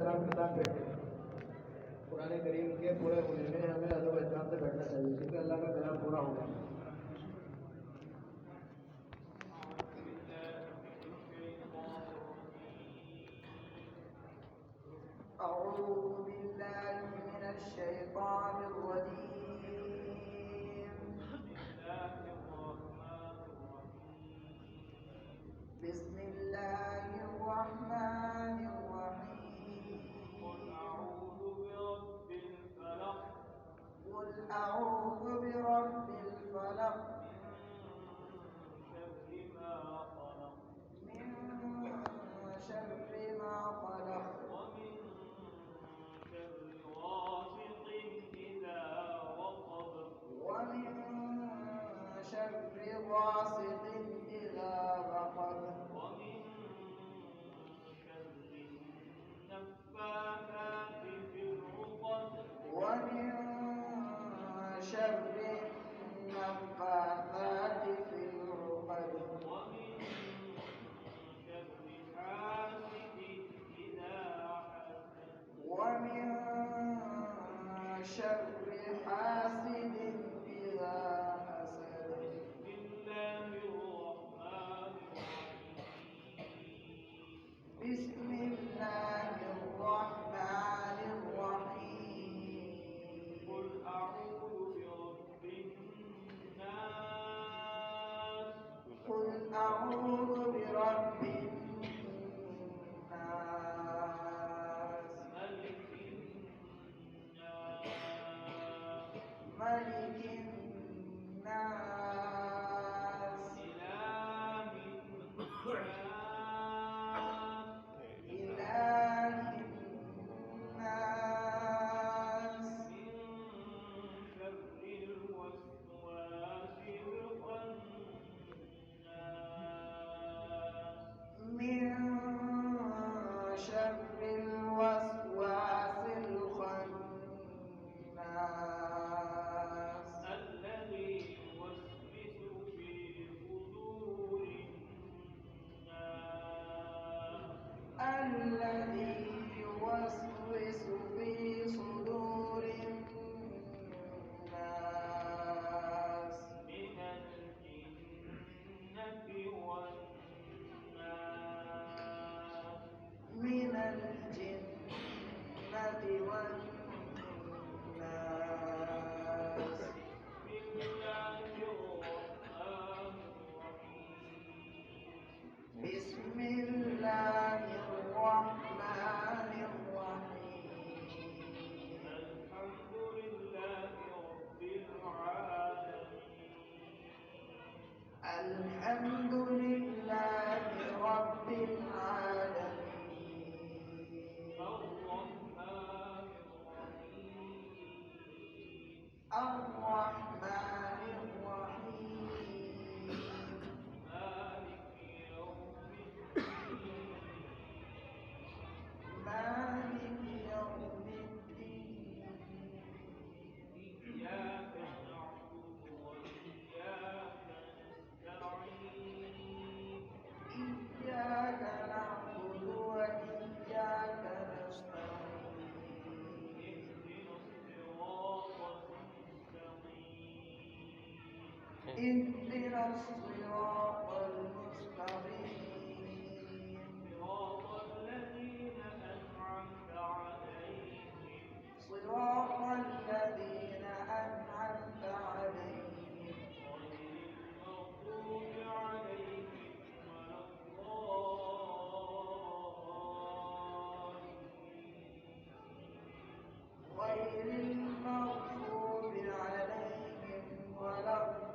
एहतराम के साथ बैठे। कुरान करीम के पूरे होने में हमें अदब एहतराम से बैठना चाहिए, क्योंकि अल्लाह का कलाम पूरा होगा। أعوذ بالله من الشيطان الرجيم. بسم الله الرحمن الرحيم. قل أعوذ برب الفلق. قل أعوذ برب الفلق. من شر ما خلق. من شر ما خلق. ومن شر غاسق إذا وقب. ومن شر غاسق إذا وقب. ومن شر النفاثات في العقد. ومن شر النفاثات في العقد. ومن شر حاسد إذا حسد. ومن شر حاسد إذا حسد. بسم الله الرحمن الرحيم. قل أعوذ برب الناس. قل أعوذ برب الناس. ملك الناس. ملك الناس. إله الناس. إله الناس. من شر الوسواس الخناس. الذي يوسوس في صدور الناس. الذي يوسوس في صدور الناس. من الجنة والناس. من الجنة والناس. بسم الله الرحمن الرحيم. الحمد لله رب العالمين. الحمد لله رب العالمين. الرحمن الرحيم. الرحمن الرحيم. مالك يوم الدين. إياك نعبد وإياك نستعين. إياك نعبد وإياك نستعين. اهدنا الصراط المستقيم. صراط الذين أنعمت عليهم. صراط الذين أنعمت عليهم. غير المغضوب عليهم ولا الضالين. غير المغضوب عليهم ولا الضالين.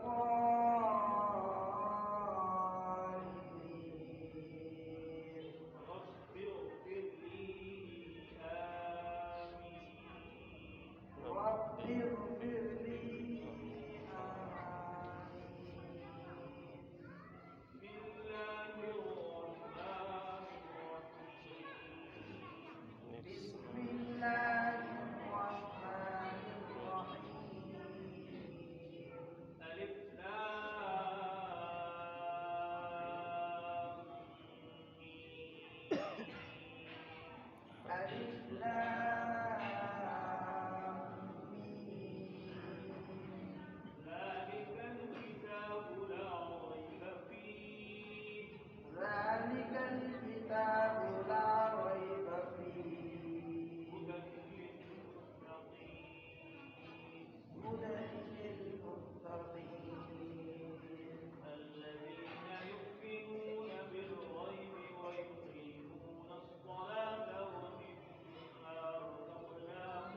ألف لام ميم. ذلك الكتاب لا ريب فيه ذلك الكتاب لا ريب فيه هدى للمتقين هدى للمتقين الذين يؤمنون بالغيب ويقيمون الصلاة ومما رزقناهم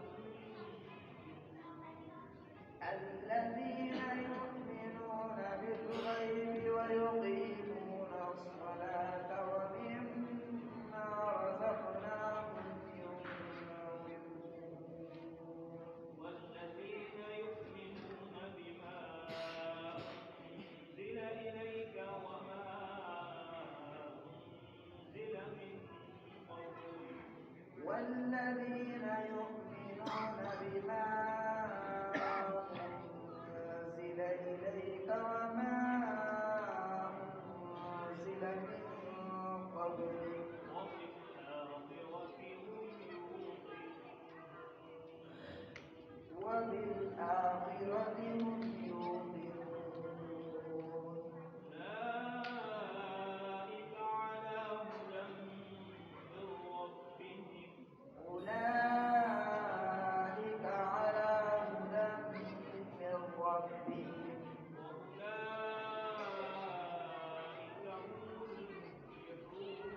الذين يؤمنون بالغيب ويقيمون الصلاة ومما رزقناهم ينفقون والذين يؤمنون بما أنزل إليك وما أنزل من قبلك والذين يؤمنون بما أنزل إليك وما أنزل من قبلك وبالآخرة هم وبالآخرة هم يوقنون يوقنون أولئك على هدى من ربهم أولئك على هدى من ربهم وأولئك هم المفلحون